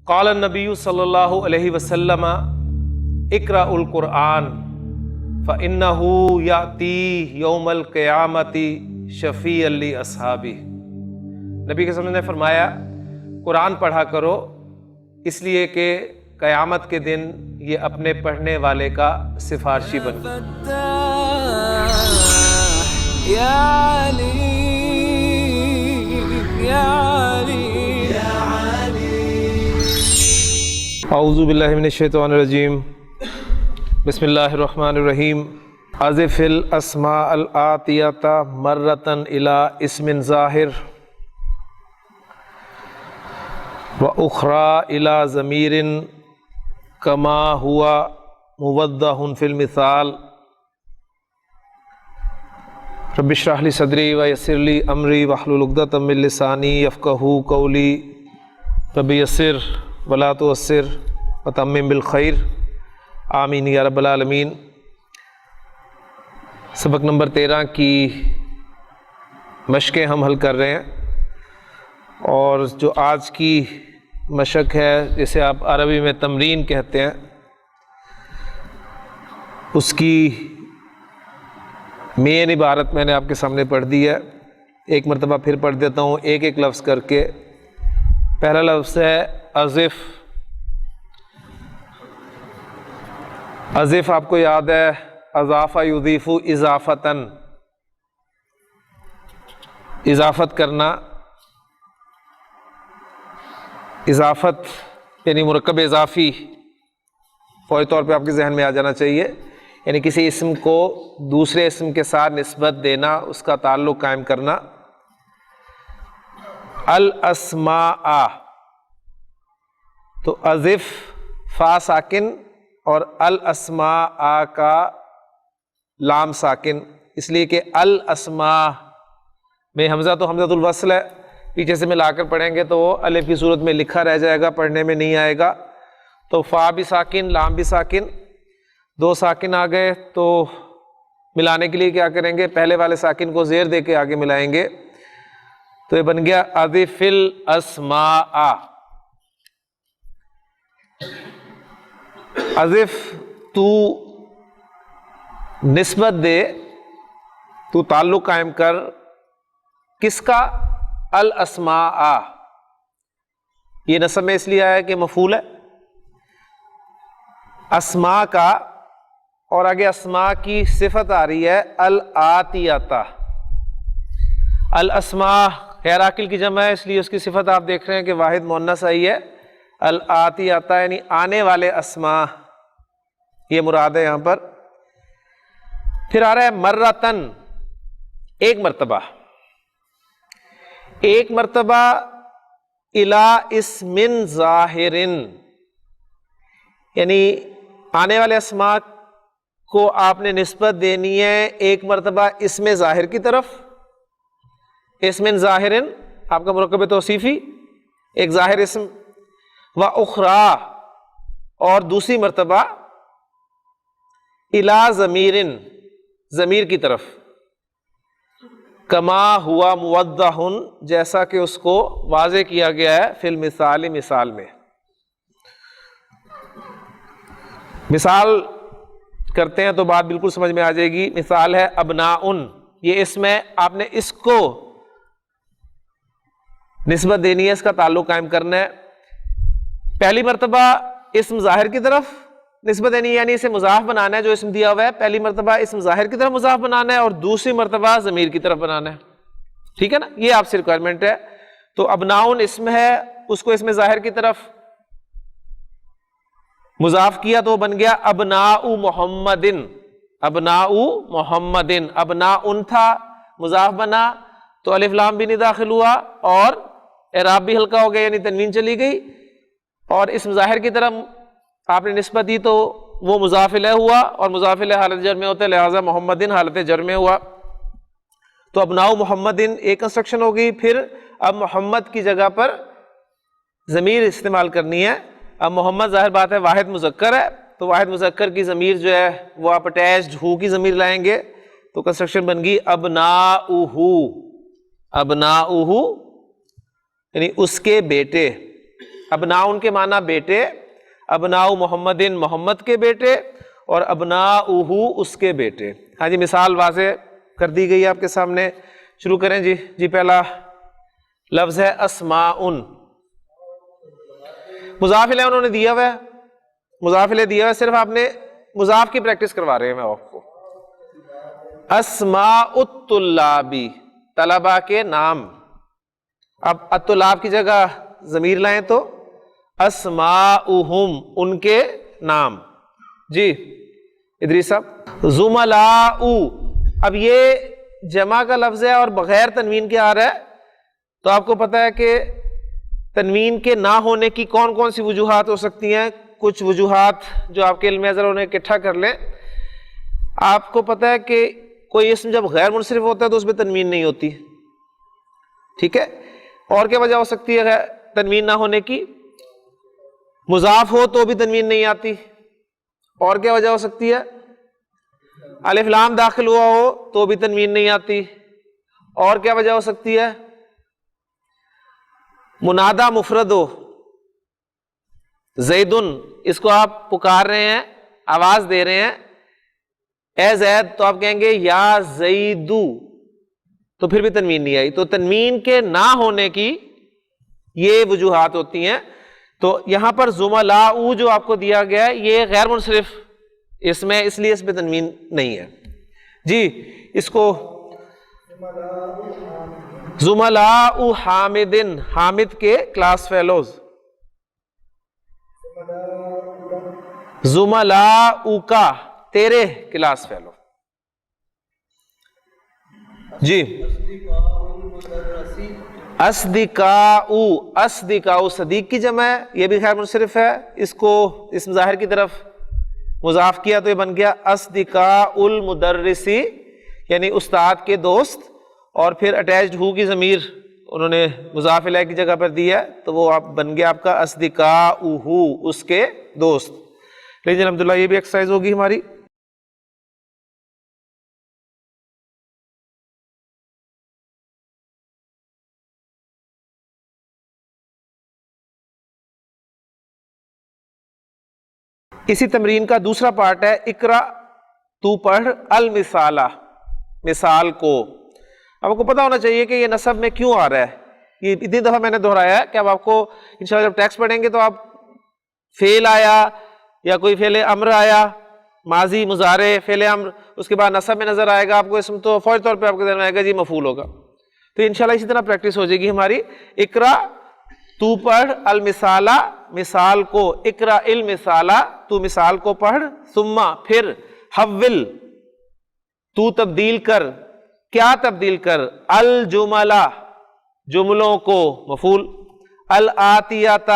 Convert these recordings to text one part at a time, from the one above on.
قال النبی صلی اللہ علیہ وسلم اقرأ القرآن فإنہ یأتی یوم القیامۃ شفیعا لاصحابہ۔ نبی کے وسلم نے فرمایا قرآن پڑھا کرو، اس لیے کہ قیامت کے دن یہ اپنے پڑھنے والے کا سفارشی بن اعوذ باللہ من الشیطان الرجیم، بسم اللہ الرحمن الرحیم۔ اضف الاسماء الآتیۃ مرۃ الی اسم ظاہر واخری الی ضمیر کما ہوا موضح فی المثال۔ رب اشرح لی صدری ویسر لی امری واحلل عقدۃ من لسانی یفقہوا قولی۔ رب یسر ولا تعسر وتمم بالخیر، آمین یا رب العالمین۔ سبق نمبر 13 کی مشقیں ہم حل کر رہے ہیں، اور جو آج کی مشق ہے جسے آپ عربی میں تمرین کہتے ہیں، اس کی مین عبارت میں نے آپ کے سامنے پڑھ دی ہے۔ ایک مرتبہ پھر پڑھ دیتا ہوں ایک ایک لفظ کر کے۔ پہلا لفظ ہے اضف۔ اضف آپ کو یاد ہے اضافہ یضیف اضافتاً، اضافت کرنا۔ اضافت یعنی مرکب اضافی فوری طور پہ آپ کے ذہن میں آ جانا چاہیے، یعنی کسی اسم کو دوسرے اسم کے ساتھ نسبت دینا، اس کا تعلق قائم کرنا۔ الاسماء، تو اضف فا ساکن اور الاسماء کا لام ساکن، اس لیے کہ الاسماء میں حمزہ تو حمزۃ الوصل ہے، پیچھے سے ملا کر پڑھیں گے تو وہ الف کی صورت میں لکھا رہ جائے گا، پڑھنے میں نہیں آئے گا۔ تو فا بھی ساکن، لام بھی ساکن، دو ساکن آ گئے تو ملانے کے لیے کیا کریں گے؟ پہلے والے ساکن کو زیر دے کے آگے ملائیں گے، تو یہ بن گیا اضف الاسماء۔ اضف تو نسبت دے، تو تعلق قائم کر، کس کا؟ الاسماء۔ یہ نسب میں اس لیے آیا کہ مفعول ہے اسماء کا، اور آگے اسماء کی صفت آ رہی ہے الآتیۃ۔ الاسماء غیر عاقل کی جمع ہے، اس لیے اس کی صفت آپ دیکھ رہے ہیں کہ واحد مؤنث آئی ہے، الآتیۃ یعنی آنے والے اسماء، یہ مراد ہے یہاں پر۔ پھر آ رہا ہے مرتن، ایک مرتبہ، ایک مرتبہ الی اسم ظاہر، یعنی آنے والے اسماء کو آپ نے نسبت دینی ہے ایک مرتبہ اسم ظاہر کی طرف۔ اسم ظاہر آپ کا مرکب توصیفی، ایک ظاہر اسم، و اخری اور دوسری مرتبہ الی ضمیر، ضمیر کی طرف، کما ہوا موضح جیسا کہ اس کو واضح کیا گیا ہے فی المثال، مثال میں۔ مثال کرتے ہیں تو بات بالکل سمجھ میں آ جائے گی۔ مثال ہے ابناء، یہ اسم ہے، آپ نے اس کو نسبت دینی ہے، اس کا تعلق قائم کرنا ہے۔ پہلی مرتبہ اسم ظاہر کی طرف نسبت دینی ہے، یعنی اسے مضاف بنانا ہے، جو اسم دیا ہوا ہے پہلی مرتبہ اسم ظاہر کی طرف مضاف بنانا ہے، اور دوسری مرتبہ ضمیر کی طرف بنانا ہے، ٹھیک ہے نا؟ یہ آپ سے ریکوائرمنٹ ہے۔ تو ابناء اسم ہے، اس کو اسم ظاہر کی طرف مضاف کیا تو بن گیا ابناء محمد، ابناء محمد۔ ابناء تھا، مضاف بنا تو الف لام بھی نہیں داخل ہوا، اور اعراب بھی ہلکا ہو گیا، یعنی تنوین چلی گئی، اور اسم ظاہر کی طرف آپ نے نسبت دی تو وہ مضاف الیہ ہوا، اور مضاف الیہ حالت جر میں ہوتا ہے، لہذا محمد حالت جر میں ہوا۔ تو ابناء محمد ایک کنسٹرکشن ہو گئی۔ پھر اب محمد کی جگہ پر ضمیر استعمال کرنی ہے۔ اب محمد ظاہر بات ہے واحد مذکر ہے، تو واحد مذکر کی ضمیر جو ہے وہ آپ اٹیچڈ ہو کی ضمیر لائیں گے، تو کنسٹرکشن بن گئی ابناؤہ، ابناؤہ یعنی اس کے بیٹے، ابنا ان کے معنی بیٹے، ابنا محمدن محمد کے بیٹے، اور ابناؤہ اس کے بیٹے۔ ہاں جی، مثال واضح کر دی گئی آپ کے سامنے، شروع کریں جی۔ جی پہلا لفظ ہے اسماء، مضاف الیہ انہوں نے دیا ہوا ہے، مضاف الیہ دیا ہوا ہے، صرف آپ نے مضاف کی پریکٹس کروا رہے ہیں میں آپ کو۔ اسماء الطلابی، طلبہ کے نام۔ اب الطلاب کی جگہ ضمیر لائیں تو اسماؤہم، ان کے نام۔ جی ادریس صاحب، زملاء، اب یہ جمع کا لفظ ہے اور بغیر تنوین کے آ رہا ہے، تو آپ کو پتہ ہے کہ تنوین کے نہ ہونے کی کون کون سی وجوہات ہو سکتی ہیں۔ کچھ وجوہات جو آپ کے علم ذرا انہیں اکٹھا کر لیں۔ آپ کو پتہ ہے کہ کوئی اسم جب غیر منصرف ہوتا ہے تو اس میں تنوین نہیں ہوتی، ٹھیک ہے؟ اور کیا وجہ ہو سکتی ہے تنوین نہ ہونے کی؟ مضاف ہو تو بھی تنوین نہیں آتی۔ اور کیا وجہ ہو سکتی ہے؟ الف لام داخل ہوا ہو تو بھی تنوین نہیں آتی۔ اور کیا وجہ ہو سکتی ہے؟ منادا مفرد ہو، زیدن، اس کو آپ پکار رہے ہیں، آواز دے رہے ہیں اے زید، تو آپ کہیں گے یا زیدو، تو پھر بھی تنوین نہیں آئی۔ تو تنوین کے نہ ہونے کی یہ وجوہات ہوتی ہیں۔ تو یہاں پر زملاء جو آپ کو دیا گیا ہے یہ غیر منصرف اسم ہے، اس لیے اس پہ تنوین نہیں ہے۔ جی اس کو زملاء حامدن، حامد کے کلاس فیلوز، زملاء کا تیرے کلاس فیلو۔ جی اصدقاء، اصدقاء صدیق کی جمع ہے، یہ بھی خیر منصرف ہے، اس کو اسم ظاہر کی طرف مضاف کیا تو یہ بن گیا اصدقاء المدرسی، یعنی استاد کے دوست، اور پھر اٹیچڈ ہو کی ضمیر انہوں نے مضاف الیہ کی جگہ پر دی ہے تو وہ آپ بن گیا آپ کا اصدقاؤہ، اس کے دوست۔ لیکن الحمدللہ یہ بھی ایکسرسائز ہوگی ہماری۔ اسی تمرین کا دوسرا پارٹ ہے اقرا، تو پڑھ، المثالہ، مثال کو۔ اب آپ کو پتا ہونا چاہیے کہ یہ نصب میں کیوں آ رہا ہے، یہ اتنی دفعہ میں نے دہرایا ہے کہ اب آپ کو انشاءاللہ جب ٹیکسٹ پڑھیں گے تو آپ فعل آیا یا کوئی فعل امر آیا، ماضی مضارع فعل امر، اس کے بعد نصب میں نظر آئے گا آپ کو اسم، تو فوری طور پہ آپ کے ذہن میں آئے گا جی مفعول ہوگا۔ تو انشاءاللہ اسی طرح پریکٹس ہو جائے گی ہماری۔ اقرا، تو پڑھ، المثالہ، مثال کو، اقرا المثالہ، تو مثال کو پڑھ، ثم پھر، حول، تو تبدیل کر، کیا تبدیل کر، الجملہ، جملوں کو، مفعول، الآتیۃ،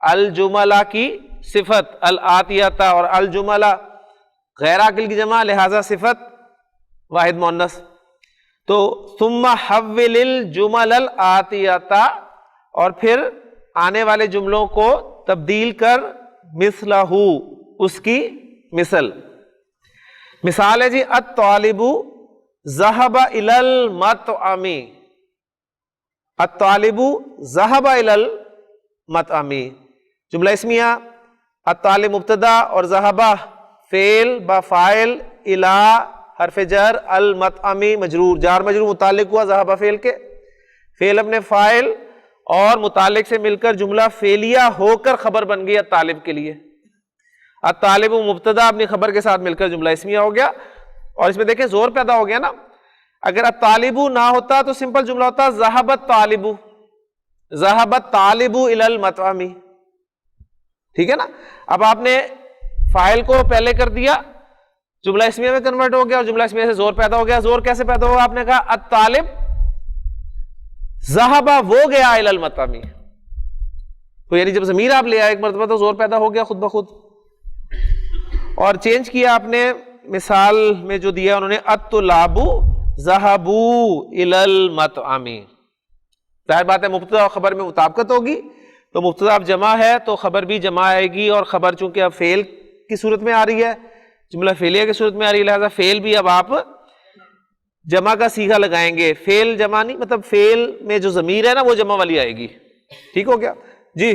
الجملہ کی صفت، الآتیۃ اور الجملہ غیر عاقل کی جمع، لہذا صفت واحد مؤنث۔ تو ثم حول الجمل الآتیۃ، اور پھر آنے والے جملوں کو تبدیل کر، مثلہ، اس کی مثل۔ مثال ہے جی الطالب ذهب الى المطعم، الطالب ذهب الى المطعم، جملہ اسمیہ، الطالب مبتدا اور ذهب فعل با فاعل، الى حرف جر، المطعم مجرور، جار مجرور متعلق ہوا ذهب فعل کے، فعل اپنے فاعل اور متعلق سے مل کر جملہ فعلیہ ہو کر خبر بن گئی الطالب کے لیے۔ الطالب مبتدا اپنی خبر کے ساتھ مل کر جملہ اسمیہ ہو گیا، اور اس میں دیکھیں زور پیدا ہو گیا نا۔ اگر الطالب نہ ہوتا تو سمپل جملہ ہوتا ذهب الطالب، ذهب الطالب الى المطعم، ٹھیک ہے نا۔ اب آپ نے فاعل کو پہلے کر دیا، جملہ اسمیہ میں کنورٹ ہو گیا، اور جملہ اسمیہ سے زور پیدا ہو گیا۔ زور کیسے پیدا ہوا؟ آپ نے کہا الطالب ذهب، وہ گیا الى المطعم، تو یعنی جب ضمیر آپ لے آئے ایک مرتبہ تو زور پیدا ہو گیا خود بخود۔ اور چینج کیا آپ نے، مثال میں جو دیا انہوں نے الطلاب ذهبوا الى المطعم، ظاہر بات ہے مبتدا اور خبر میں مطابقت ہوگی، تو مبتدا اب جمع ہے تو خبر بھی جمع آئے گی، اور خبر چونکہ اب فعل کی صورت میں آ رہی ہے، جملہ فعلیہ کی صورت میں آ رہی ہے، لہذا فعل بھی اب آپ جمع کا صیغہ لگائیں گے۔ فعل جمع نہیں، مطلب فعل میں جو ضمیر ہے نا وہ جمع والی آئے گی، ٹھیک ہو گیا جی۔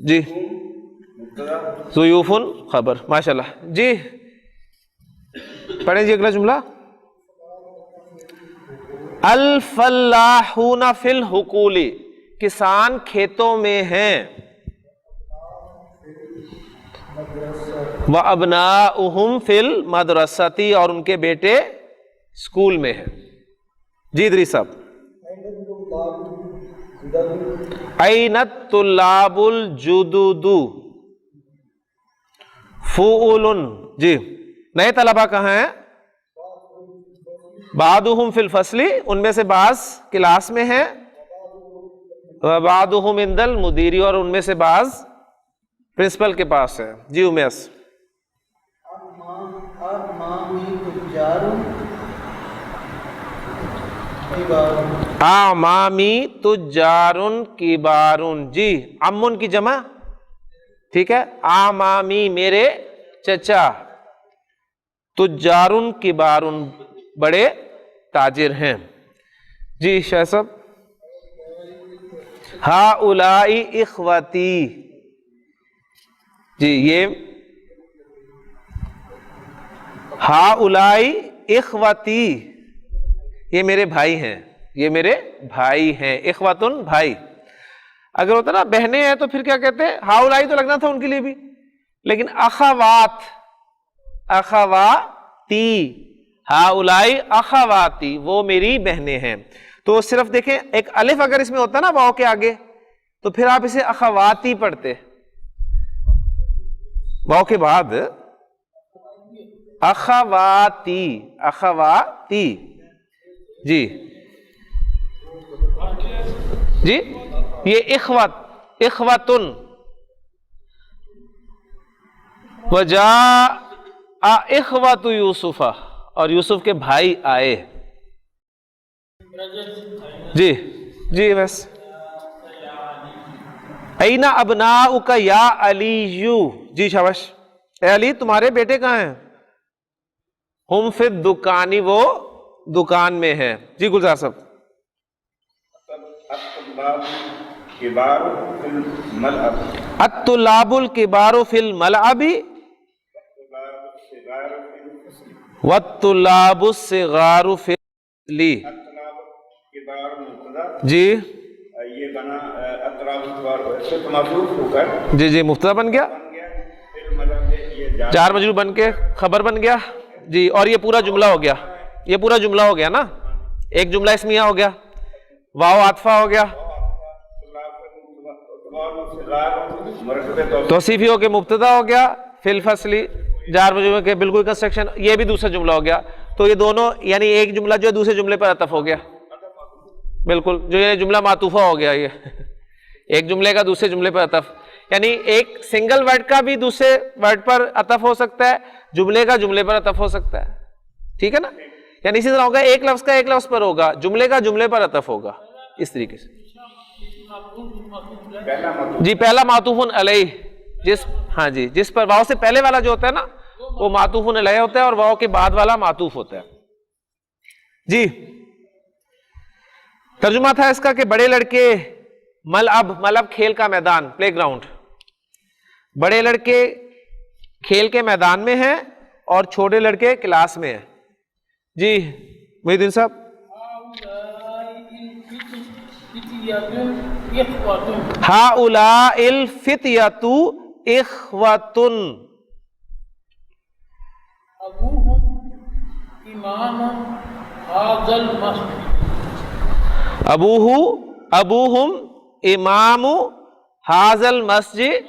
جی ضیوف خبر، ماشاء اللہ. جی پڑھیں جی اگلا جملہ. الفلاحون فی الحقول، کسان کھیتوں میں ہیں. وَأَبْنَاؤُهُمْ فِي الْمَدْرَسَةِ، اور ان کے بیٹے اسکول میں ہیں. جی ادریس صاحب. أَيْنَ الطُّلَّابُ الْجُدُدُ فُعُولٌ، جی نئے طلبہ کہاں ہیں؟ بعضهم فی الفصل، ان میں سے بعض کلاس میں ہیں. وبعضهم عند المدیر، اور ان میں سے بعض پرنسپل کے پاس ہے. جی امیس. اعمامی تجار کبار، جی عمن کی جمع، ٹھیک ہے. اعمامی میرے چچا، تجار کبار بڑے تاجر ہیں. جی شاہ صاحب. ہؤلاء اخوتی، جی یہ ہؤلاء اخوتی یہ میرے بھائی ہیں، یہ میرے بھائی ہیں. اخوتن بھائی. اگر ہوتا نا بہنیں ہیں تو پھر کیا کہتے ہیں؟ ہؤلاء تو لگنا تھا ان کے لیے بھی، لیکن اخوات، اخواتی، ہؤلاء اخواتی وہ میری بہنیں ہیں. تو صرف دیکھیں ایک الف اگر اس میں ہوتا نا واو کے آگے تو پھر آپ اسے اخواتی پڑھتے، واو کے بعد اخواتی، اخواتی. جی جی یہ اخوتن. وجاء اخوت یوسف، اور یوسف کے بھائی آئے. جی جی بس. این ابناؤک یا علی، جی شاباش. اے علی تمہارے بیٹے کہاں ہیں؟ ہم فی الدکان، وہ دکان میں ہیں. جی گلزار صاحب. الطلاب الکبار فی الملعب والطلاب الصغار فی الفصل. جی یہ بنا اطراف ہو کر، جی جی مبتدا بن گیا، جار مجرور بن کے خبر بن گیا. جی اور یہ پورا جملہ ہو گیا، یہ پورا جملہ ہو گیا نا. ایک جملہ اسمیہ ہو گیا، واو عاطفہ ہو گیا، توصیفی ہو کے مبتدا ہو گیا، فی الفصل جار مجرور کے بالکل کنسٹرکشن، یہ بھی دوسرا جملہ ہو گیا. تو یہ دونوں یعنی ایک جملہ جو ہے دوسرے جملے پر عطف ہو گیا. بالکل جو یہ جملہ معطوفہ ہو گیا، یہ ایک جملے کا دوسرے جملے پر عطف، یعنی ایک سنگل ورڈ کا بھی دوسرے ورڈ پر عطف ہو سکتا ہے، جملے کا جملے پر عطف ہو سکتا ہے. ٹھیک ہے نا. یعنی اسی طرح ہوگا ایک لفظ کا ایک لفظ پر ہوگا، جملے کا جملے پر عطف ہوگا اس طریقے سے. جی پہلا معطوف علیہ، جس ہاں جی جس پر واو سے پہلے والا جو ہوتا ہے نا وہ معطوف علیہ ہوتا ہے، اور واو کے بعد والا معطوف ہوتا ہے. جی ترجمہ تھا اس کا کہ بڑے لڑکے ملعب کھیل کا میدان، پلے گراؤنڈ، بڑے لڑکے کھیل کے میدان میں ہیں اور چھوٹے لڑکے کلاس میں ہیں. جی محی الدین صاحب. ہؤلاء الفتیۃ اخوۃ، ابوہم امام ھذا المسجد،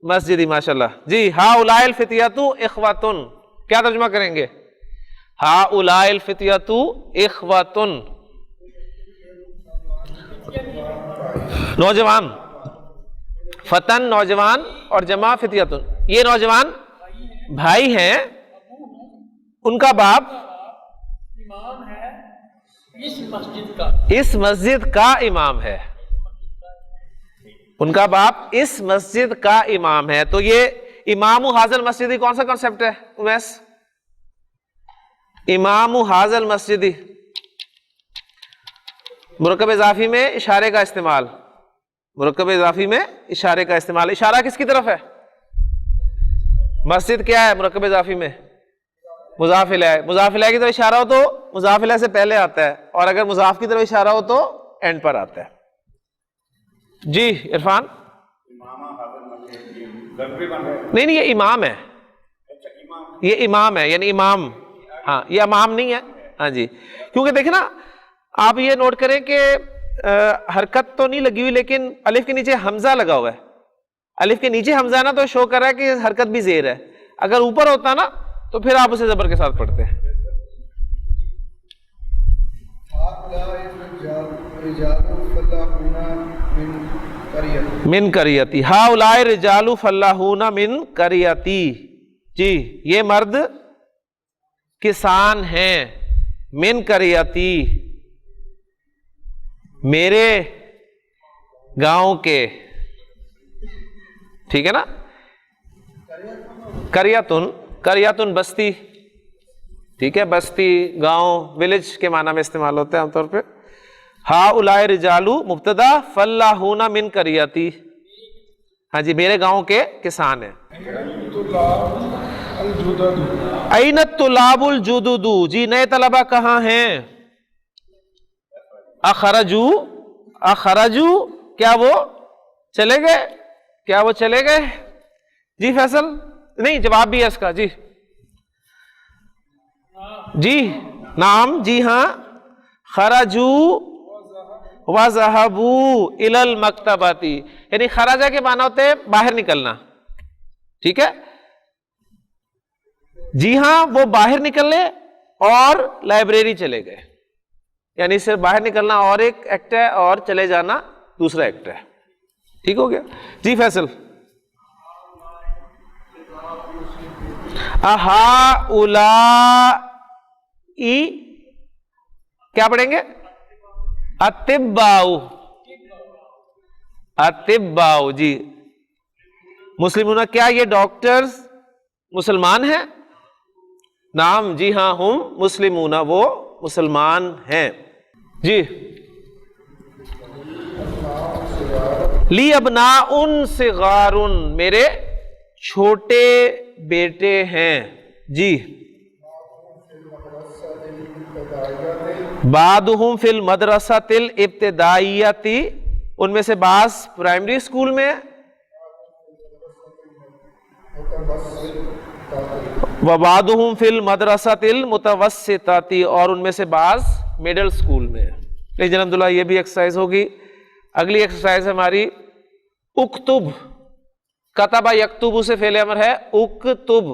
مسجد. ماشاء اللہ. جی ہؤلاء الفتیۃ اخوۃ، کیا ترجمہ کریں گے؟ ہؤلاء الفتیۃ اخوۃ، نوجوان، فتن نوجوان اور جمع فتیۃ، یہ نوجوان بھائی ہیں، ان کا باپ امام ہے اس مسجد کا، اس مسجد کا امام ہے، ان کا باپ اس مسجد کا امام ہے. تو یہ امام ھذا المسجد کون سا کانسیپٹ ہے اویس؟ امام ھذا المسجد، مرکب اضافی میں اشارے کا استعمال، مرکب اضافی میں اشارے کا استعمال. اشارہ کس کی طرف ہے؟ مسجد کیا ہے مرکب اضافی میں؟ مضاف الیہ. مضاف الیہ کی طرف اشارہ ہو تو مضاف الیہ سے پہلے آتا ہے, اور اگر مضاف کی طرف اشارہ ہو تو اینڈ پر آتا ہے. جی عرفان. نہیں نہیں یہ امام ہے, یہ امام ہے, یعنی امام. ہاں یہ امام نہیں ہے. ہاں جی, کیونکہ دیکھیں نا آپ یہ نوٹ کریں کہ حرکت تو نہیں لگی ہوئی, لیکن الف کے نیچے حمزہ لگا ہوا ہے. الف کے نیچے حمزہ نا تو شو کر رہا ہے کہ حرکت بھی زیر ہے. اگر اوپر ہوتا نا تو پھر آپ اسے زبر کے ساتھ پڑھتے ہیں. من قریتی, ہؤلاء الرجال فلاحون من قریتی. جی یہ مرد کسان ہیں, من قریتی میرے گاؤں کے. ٹھیک ہے نا, قریتن, قریتن بستی. ٹھیک ہے, بستی گاؤں ولیج کے معنی میں استعمال ہوتا ہے عام طور پہ. ہؤلاء الرجال مبتدا, فلاحون من قریتی. ہاں جی میرے گاؤں کے کسان ہیں. این الطلاب الجدد, جی نئے طلبہ کہاں ہیں؟ اخرجو, اخرجو کیا وہ چلے گئے؟ کیا وہ چلے گئے؟ جی فیصل. نہیں جواب بھی ہے اس کا. جی جی نعم, جی ہاں. خرجو وذهبوا الى المکتبۃ, یعنی خرجہ کے معنی ہوتے ہیں باہر نکلنا. ٹھیک ہے, جی ہاں وہ باہر نکلے اور لائبریری چلے گئے. یعنی صرف باہر نکلنا اور ایک ایکٹ ہے, اور چلے جانا دوسرا ایکٹ ہے. ٹھیک ہو گیا. جی فیصل. اہؤلائی کیا پڑھیں گے؟ اتباؤ, اتباؤ. جی مسلمون, کیا یہ ڈاکٹرز مسلمان ہیں؟ نعم, جی ہاں ہم مسلمون, وہ مسلمان ہیں. جی لی ابناء صغار, میرے چھوٹے بیٹے ہیں. جی بعضهم فی المدرسۃ الابتدائیۃ, ان میں سے بعض پرائمری اسکول میں, وبعضهم فی المدرسۃ المتوسطۃ, اور ان میں سے بعض مڈل اسکول میں. لیکن الحمدللہ یہ بھی ایکسرسائز ہوگی. اگلی ایکسرسائز ہماری اکتب. کتب یکتب سے فعل امر ہے اکتب.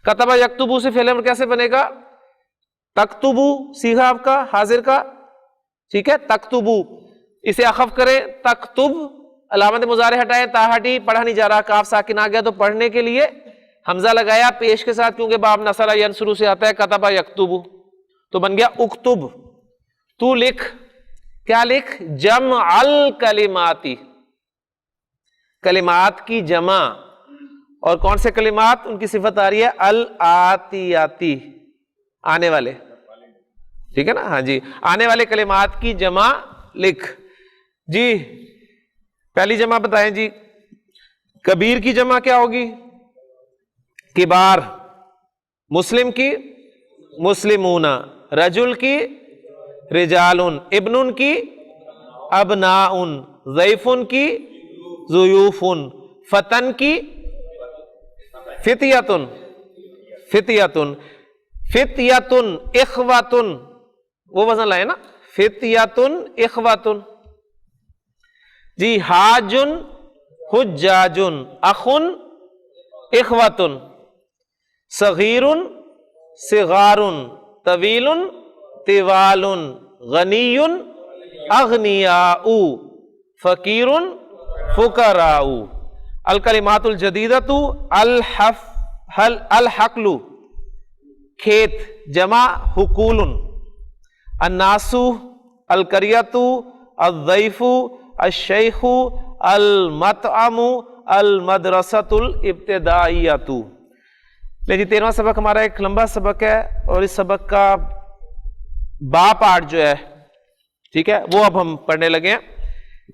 کتب یکتب سے فعل امر کیسے بنے گا؟ تکتبو سیغہ آپ کا حاضر کا. ٹھیک ہے, تکتبو اسے اخف کریں تکتب, علامت مضارع ہٹائیں, تا ہٹی, پڑھا نہیں جا رہا, کاف ساکن آ گیا تو پڑھنے کے لیے حمزہ لگایا پیش کے ساتھ, کیونکہ باب نصر ینصر سے آتا ہے کتب یکتب, تو بن گیا اکتب. تو لکھ, کیا لکھ؟ جمع الکلمات, کلمات کی جمع. اور کون سے کلمات؟ ان کی صفت آ رہی ہے الآتیاتی, آنے والے. ٹھیک ہے نا, ہاں جی آنے والے کلمات کی جمع لکھ. جی پہلی جمع بتائیں. جی کبیر کی جمع کیا ہوگی؟ کبار. مسلم کی مسلمون, رجل کی رجال, ابن کی ابناء, ضیف کی ضیوف, فتن کی فتیۃ, فتیۃ, فتیۃ اخوۃ, وہ وزن لائے نا, فتیۃ اخوۃ. جی حاج حجاج, اخ اخوۃ, صغیر صغار, طویل طوال, غنی اغنیاء, فقیر فقراء. الکلمات الجدیدۃ الحقل, کھیت, جمع حقول. الناس, القریۃ, الضیف, الشیخ, المطعم, المدرسۃ الابتدائیۃ. لیکن 13واں سبق ہمارا ایک لمبا سبق ہے, اور اس سبق کا با پارٹ جو ہے, ٹھیک ہے, وہ اب ہم پڑھنے لگے ہیں.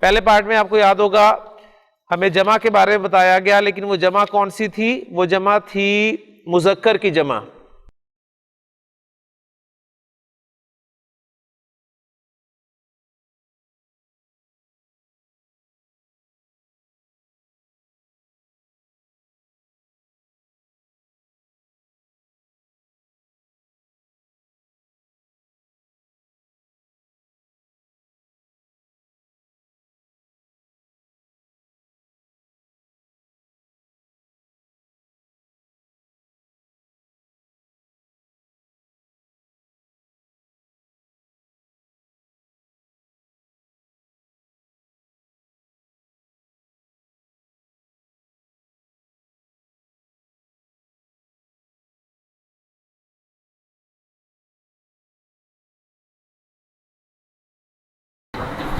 پہلے پارٹ میں آپ کو یاد ہوگا ہمیں جمع کے بارے میں بتایا گیا، لیکن وہ جمع کون سی تھی؟ وہ جمع تھی مذکر کی جمع.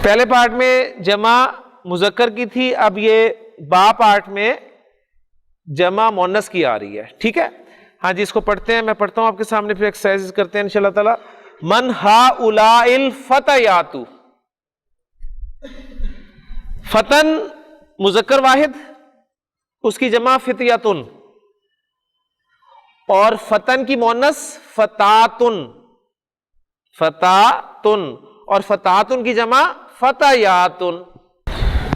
پہلے پارٹ میں جمع مذکر کی تھی، اب یہ با پارٹ میں جمع مؤنث کی آ رہی ہے. ٹھیک ہے، ہاں جی اس کو پڑھتے ہیں، میں پڑھتا ہوں آپ کے سامنے، پھر ایکسرسائز کرتے ہیں انشاءاللہ تعالی. من ہؤلاء الفتیات، فتن مذکر واحد، اس کی جمع فتیاتن، اور فتن کی مؤنث فتاتن، فتاتن، اور فتاتن کی جمع فتیاتن.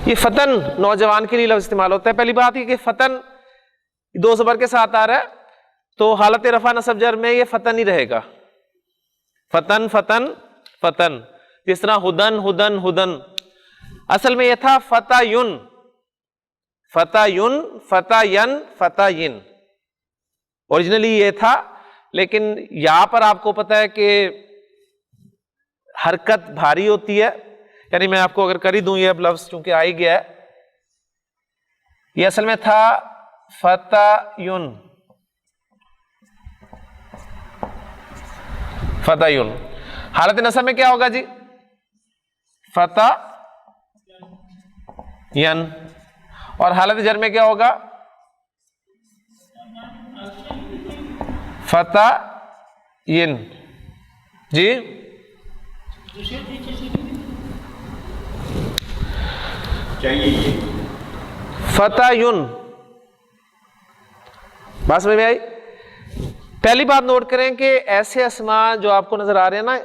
یہ فتن نوجوان کے لیے لفظ استعمال ہوتا ہے. پہلی بات یہ کہ فتن دو زبر کے ساتھ آ رہا ہے، تو حالت رفع نصب جر میں یہ فتن ہی رہے گا. فتن فتن فتن، جس طرح ہدن ہدن ہدن. اصل میں یہ تھا فتاین، فتاین فتاین فتاین، اوریجنلی یہ تھا. لیکن یہاں پر آپ کو پتا ہے کہ حرکت بھاری ہوتی ہے، یعنی میں آپ کو اگر کر ہی دوں، یہ اب لفظ چونکہ آ ہی گیا ہے، یہ اصل میں تھا فتاین، فتاین. حالت نصب میں کیا ہوگا جی؟ فتاین. اور حالت جر میں کیا ہوگا؟ فتاین. جی چاہیے فتاین. بات سمجھ میں آئی؟ پہلی بات نوٹ کریں کہ ایسے اسما جو آپ کو نظر آ رہے ہیں نا،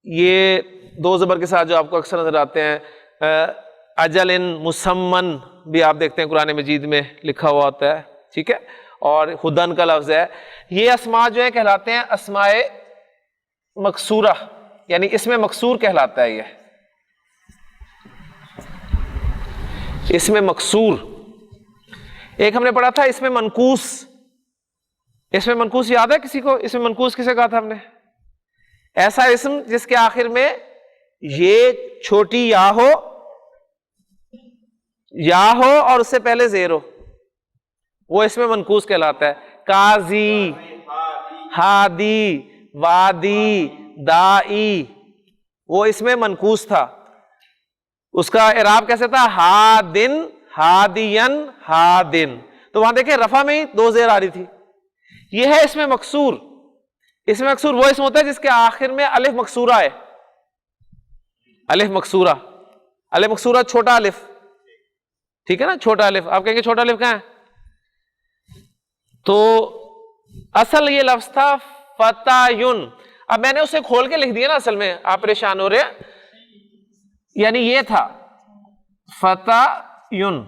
یہ دو زبر کے ساتھ جو آپ کو اکثر نظر آتے ہیں، اجل مسمن بھی آپ دیکھتے ہیں قرآن مجید میں لکھا ہوا ہوتا ہے. ٹھیک ہے، اور ہدن کا لفظ ہے. یہ اسما جو ہیں کہلاتے ہیں اسماء مکسورہ، یعنی اس میں مکسور کہلاتا ہے. یہ اس میں مکسور. ایک ہم نے پڑھا تھا اس میں منقوص. اس میں منقوص یاد ہے کسی کو؟ اس میں منقوص کسے کہا تھا ہم نے؟ ایسا اسم جس کے آخر میں یہ چھوٹی یا ہو اور اس سے پہلے زیر ہو، وہ اس میں منقوص کہلاتا ہے. قاضی، ہادی، وادی، دائی، وہ اس میں منقوص تھا. اس کا اعراب کیسے تھا؟ ہادن، ہادین، ہادن. تو وہاں دیکھیں رفع میں ہی دو زیر آ رہی تھی. یہ ہے اس میں مکسور. اس میں مکسور وہ اسم ہوتا ہے جس کے آخر میں الف مکسورہ ہے. الف مکسورہ، الف مکسورہ چھوٹا الف. ٹھیک ہے نا، چھوٹا الف. آپ کہیں گے چھوٹا الف کہاں ہے؟ تو اصل یہ لفظ تھا فتایون. اب میں نے اسے کھول کے لکھ دیا نا، اصل میں آپ پریشان ہو رہے ہیں. یعنی یہ تھا فتایون.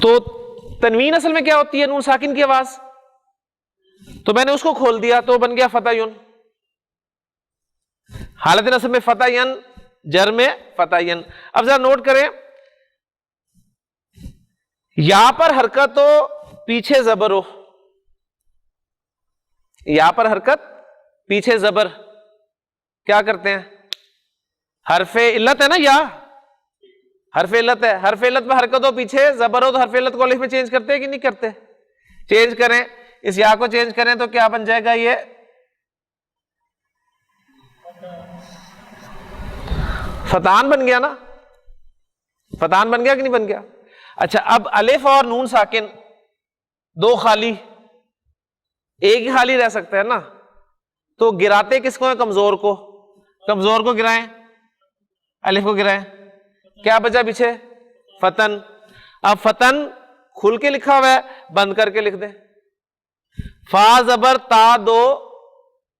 تو تنوین اصل میں کیا ہوتی ہے؟ نون ساکن کی آواز. تو میں نے اس کو کھول دیا تو بن گیا فتایون. حالت نصب میں فتاین، جر میں فتاین. اب ذرا نوٹ کریں، یہاں پر حرکت ہو پیچھے زبر ہو، یہاں پر حرکت پیچھے زبر، کیا کرتے ہیں؟ حرف علت ہے نا، یا حرف علت ہے. حرف علت میں حرکت ہو پیچھے زبر ہو تو حرف علت کو الف میں چینج کرتے ہیں کہ نہیں کرتے؟ چینج کریں. اس یا کو چینج کریں تو کیا بن جائے گا؟ یہ فتان بن گیا نا. فتان بن گیا کہ نہیں بن گیا؟ اچھا، اب الف اور نون ساکن دو خالی، ایک ہی خالی رہ سکتا ہے نا. تو گراتے کس کو ہیں؟ کمزور کو. کمزور کو گرائیں. الف کو گرائیں, کیا بچا پیچھے؟ فتن. اب فتن کھل کے لکھا ہوا ہے, بند کر کے لکھ دیں. فا زبر تا دو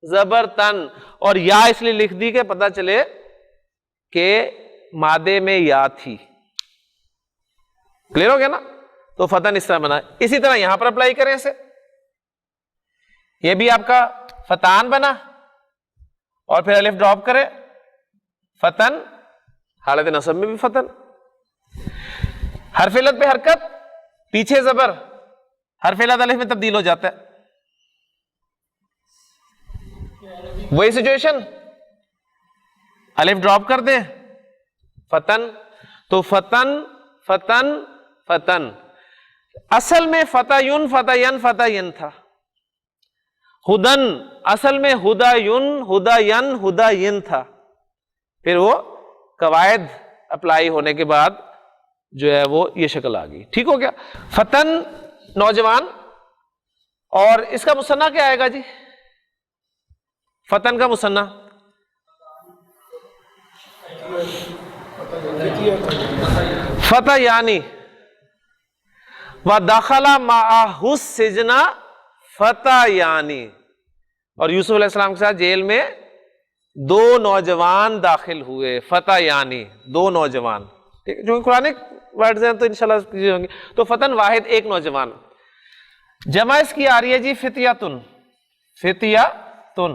زبر تن, اور یا اس لیے لکھ دی کہ پتہ چلے کہ مادے میں یا تھی. کلیئر ہو گیا نا؟ تو فتن اس طرح بنا. اسی طرح یہاں پر اپلائی کریں اسے, یہ بھی آپ کا فتان بنا, اور پھر الف ڈراپ کرے, فتن, حالت نصب میں بھی فتن. حرف علت پہ حرکت, پیچھے زبر, حرف علت الف میں تبدیل ہو جاتا ہے. وہی سچویشن, الف ڈراپ کر دیں, فتن. تو فتن فتن فتن, اصل میں فتین فتین فتین تھا. ہدن اصل میں ہدایون ہداین ہداین تھا. پھر وہ قواعد اپلائی ہونے کے بعد جو ہے وہ یہ شکل آ گئی. ٹھیک ہو گیا؟ فتن نوجوان, اور اس کا مثنیٰ کیا آئے گا جی؟ فتن کا مثنیٰ فتح یعنی, وَدَخَلَ مَعَهُ السِّجْنَ فتح یعنی, اور یوسف علیہ السلام کے ساتھ جیل میں دو نوجوان داخل ہوئے. فتح یعنی دو نوجوان, جو قرآن ورڈز ہیں تو انشاءاللہ چیزیں ہوں گی. تو فتن واحد ایک نوجوان. جمع اس کی آ رہی ہے جی فتیاتن, فتیاتن.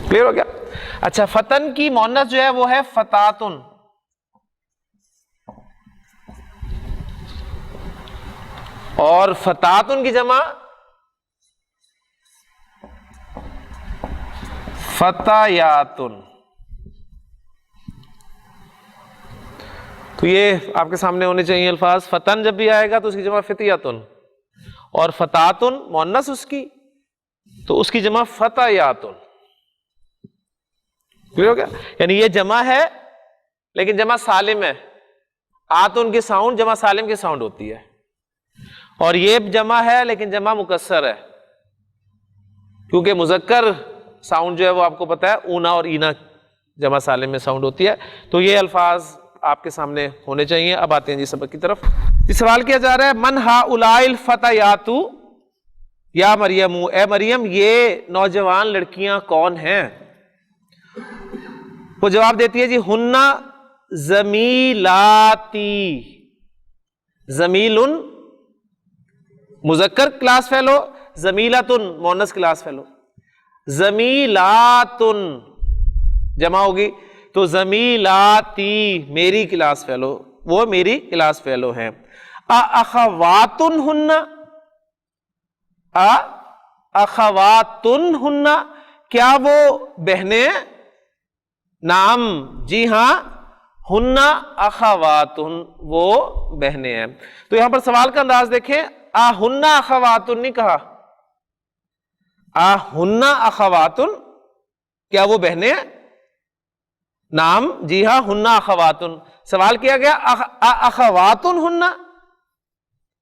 کلیئر ہو گیا؟ اچھا, فتن کی مؤنث جو ہے وہ ہے فتاتن, اور فتاتن کی جمع فتایاتن. تو یہ آپ کے سامنے ہونے چاہیے الفاظ. فتن جب بھی آئے گا تو اس کی جمع فتیاتن, اور فتاتن مؤنث اس کی تو اس کی جمع فتایاتن. کلیئر ہو گیا؟ یعنی یہ جمع ہے لیکن جمع سالم ہے. آتن کی ساؤنڈ جمع سالم کی ساؤنڈ ہوتی ہے, اور یہ جمع ہے لیکن جمع مکسر ہے, کیونکہ مذکر ساؤنڈ جو ہے وہ آپ کو پتا ہے اونا اور اینا جمع سالم میں ساؤنڈ ہوتی ہے. تو یہ الفاظ آپ کے سامنے ہونے چاہیے. اب آتے ہیں جی سبق کی طرف. یہ سوال کیا جا رہا ہے, من ہؤلاء الفتیات یا مریم, اے مریم یہ نوجوان لڑکیاں کون ہیں؟ وہ جواب دیتی ہے جی ہن زمیلاتی. زمیلن مذکر کلاس فیلو, زمیلاتن مؤنث کلاس فیلو. زمیلاتن جمع ہوگی تو زمیلاتی میری کلاس فیلو, وہ میری کلاس فیلو ہیں. اخواتن ہن, اخواتن ہن کیا وہ بہنیں؟ نعم جی ہاں, ہن اخواتن وہ بہنیں ہیں. تو یہاں پر سوال کا انداز دیکھیں, ہن اخواتن نہیں کہا, ہن اخواتن کیا وہ بہنیں ہیں؟ نعم جی ہاں ہن اخواتن. سوال کیا گیا اخواتن ہن.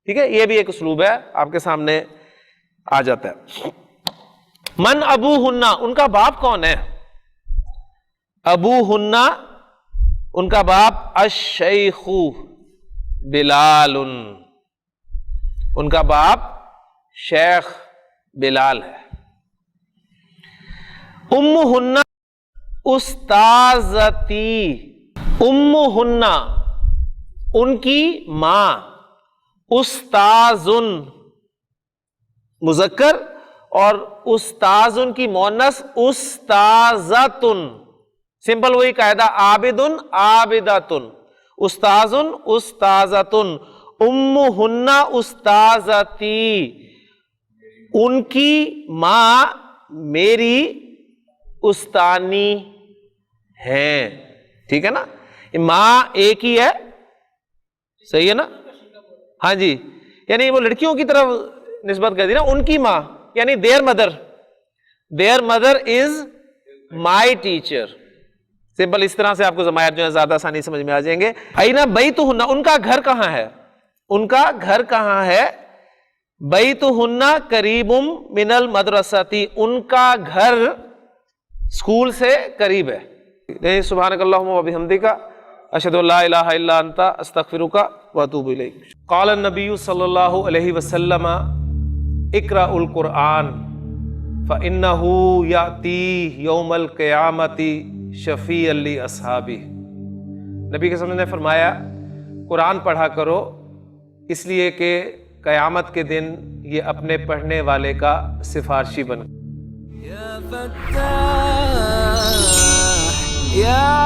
ٹھیک ہے, یہ بھی ایک اسلوب ہے آپ کے سامنے آ جاتا ہے. من ابو ہن, ان کا باپ کون ہے؟ ابو ہن ان کا باپ الشیخ بلال, ان کا باپ شیخ بلال ہے. ام ہن استاذتی, ام ہن ان کی ماں, استاذن مذکر, اور استاذن کی مؤنث استاذتن. سمپل وہی قاعدہ, عابدن عابداتن, استاذن استاذتن. ام ہن استاذتی ان کی ماں میری استانی ہیں. ٹھیک ہے نا, ماں ایک ہی ہے, صحیح ہے نا؟ ہاں جی, یعنی وہ لڑکیوں کی طرف نسبت کر دی نا, ان کی ماں یعنی their mother, their mother is my teacher. Simple اس طرح سے آپ کو ضمائر جو ہے زیادہ آسانی سمجھ میں آ جائیں گے. اینا بیتہن, ان کا گھر کہاں ہے؟ ان کا گھر کہاں ہے؟ بیتہن قریب من المدرسۃ, ان کا گھر اسکول سے قریب ہے. نہیں سبحانک اللہم و بحمدک اشہد ان لا الہ الا انت استغفرک و اتوب الیک. قال النبی صلی اللہ علیہ وسلم اقرأوا القرآن فإنه یأتی یوم القیامۃ شفیعا لاصحابہ. نبی کے وسلم نے فرمایا قرآن پڑھا کرو اس لیے کہ قیامت کے دن یہ اپنے پڑھنے والے کا سفارشی بن. یا فتاح یا